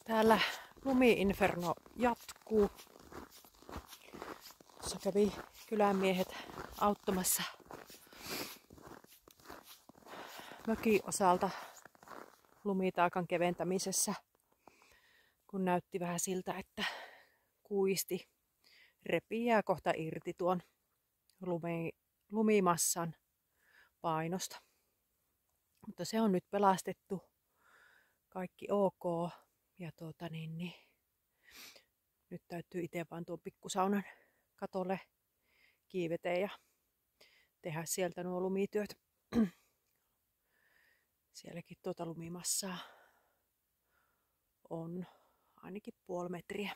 Täällä lumi-inferno jatkuu. Tuossa kävi kylänmiehet auttamassa mökin osalta lumitaakan keventämisessä, kun näytti vähän siltä, että kuisti repiää kohta irti tuon lumimassan painosta. Mutta se on nyt pelastettu. Kaikki ok. Ja nyt täytyy itse vaan tuon pikkusaunan katolle kiiveteen ja tehdä sieltä nuo lumityöt. Sielläkin tuota lumimassaa on ainakin 0,5 metriä.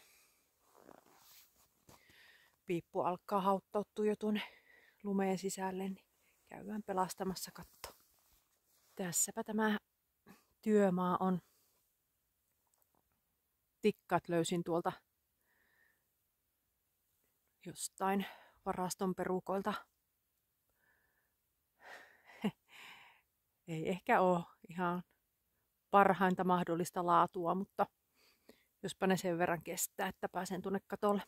Piippu alkaa hauttautua jo tuonne lumeen sisälle, niin käydään pelastamassa katto. Tässäpä tämä työmaa on. Tikkat löysin tuolta jostain varaston perukoilta. Ei ehkä ole ihan parhainta mahdollista laatua, mutta jospa ne sen verran kestää, että pääsen tuonne katolle.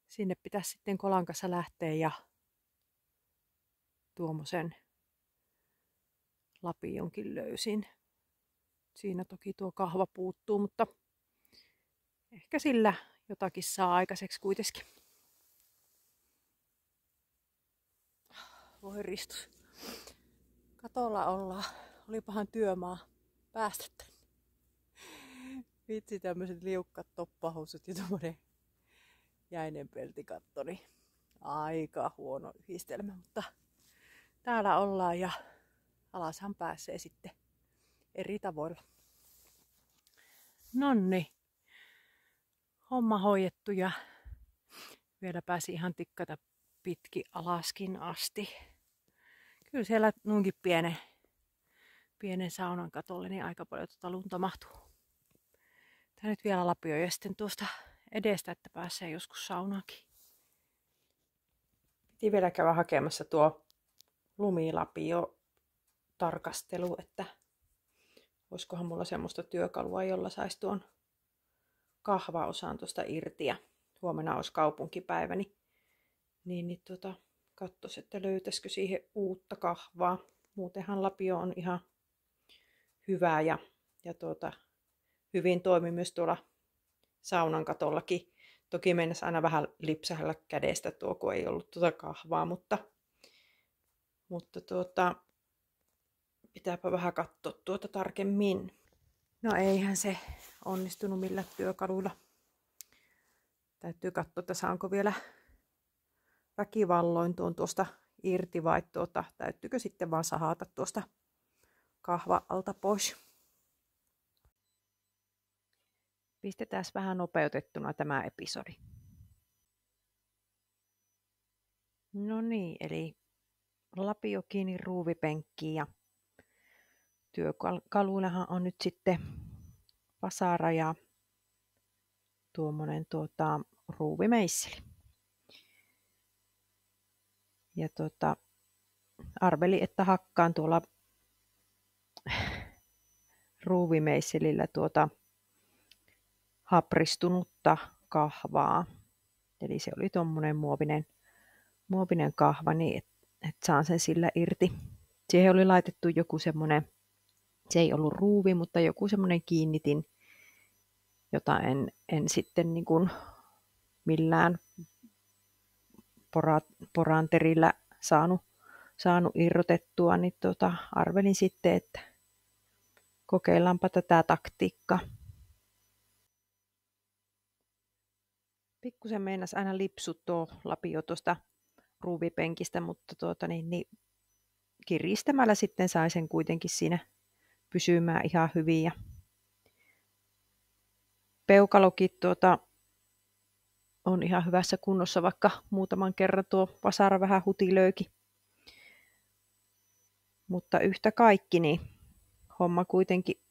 Sinne pitäisi sitten kolan kanssa lähteä ja tuommoisen lapionkin löysin. Siinä toki tuo kahva puuttuu, mutta ehkä sillä jotakin saa aikaiseksi kuitenkin. Voi ristus. Katolla ollaan. Olipahan työmaa päästä tänne. Vitsi, tämmöiset liukkat toppahousut ja tommonen jäinen peltikatto, niin aika huono yhdistelmä, mutta täällä ollaan ja alashan pääsee sitten eri tavoilla. Nonni, homma hoidettu ja vielä pääsi ihan tikkata pitkin alaskin asti. Kyllä siellä nuinkin pienen saunan katolle niin aika paljon lunta mahtuu. Tää nyt vielä lapio ja sitten tuosta edestä, että pääsee joskus saunaankin. Piti vielä käydä hakemassa tuo lumilapio tarkastelu, että olisikohan mulla semmoista työkalua, jolla saisi tuon kahvaosan tuosta irti ja huomenna olisi kaupunkipäivä, niin katsoisi, että löytäisikö siihen uutta kahvaa. Muutenhan lapio on ihan hyvä ja hyvin toimi myös tuolla saunan katollakin. Toki mennessä aina vähän lipsahella kädestä tuo, kun ei ollut tuota kahvaa, mutta pitääpä vähän katsoa tuota tarkemmin. No eihän se onnistunut millään työkaluilla. Täytyy katsoa, että saanko vielä väkivalloin tuon tuosta irti vai täytyykö sitten vaan sahata tuosta kahva-alta pois. Pistetään vähän nopeutettuna tämä episodi. No niin, eli lapio kiinni ruuvipenkkiin ja työkaluinahan on nyt sitten vasara ja tuommoinen ruuvimeisseli. Ja arveli, että hakkaan tuolla ruuvimeisselillä hapristunutta kahvaa. Eli se oli tuommoinen muovinen kahva, niin että saan sen sillä irti. Siihen oli laitettu joku semmoinen, se ei ollut ruuvi, mutta joku semmoinen kiinnitin, jota en sitten niin kuin millään poranterillä saanut irrotettua, niin arvelin sitten, että kokeillaanpa tätä taktiikkaa. Pikkusen meinas aina lipsua tuo lapio tuosta ruuvipenkistä, mutta kiristämällä sitten sai sen kuitenkin siinä pysymään ihan hyvin. Ja peukalokin on ihan hyvässä kunnossa, vaikka muutaman kerran tuo vasara vähän hutilöikin. Mutta yhtä kaikki, niin homma kuitenkin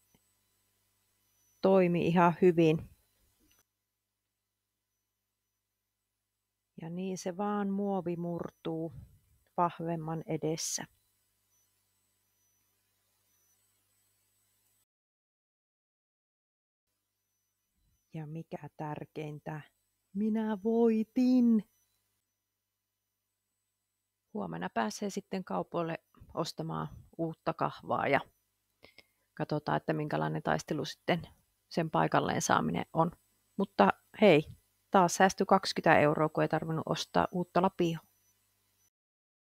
toimi ihan hyvin. Ja niin se vaan muovi murtuu vahvemman edessä. Ja mikä tärkeintä, minä voitin! Huomenna pääsee sitten kaupoille ostamaan uutta kahvaa ja katsotaan, että minkälainen taistelu sitten sen paikalleen saaminen on. Mutta hei, taas säästyi 20 €, kun ei tarvinnut ostaa uutta lapioa.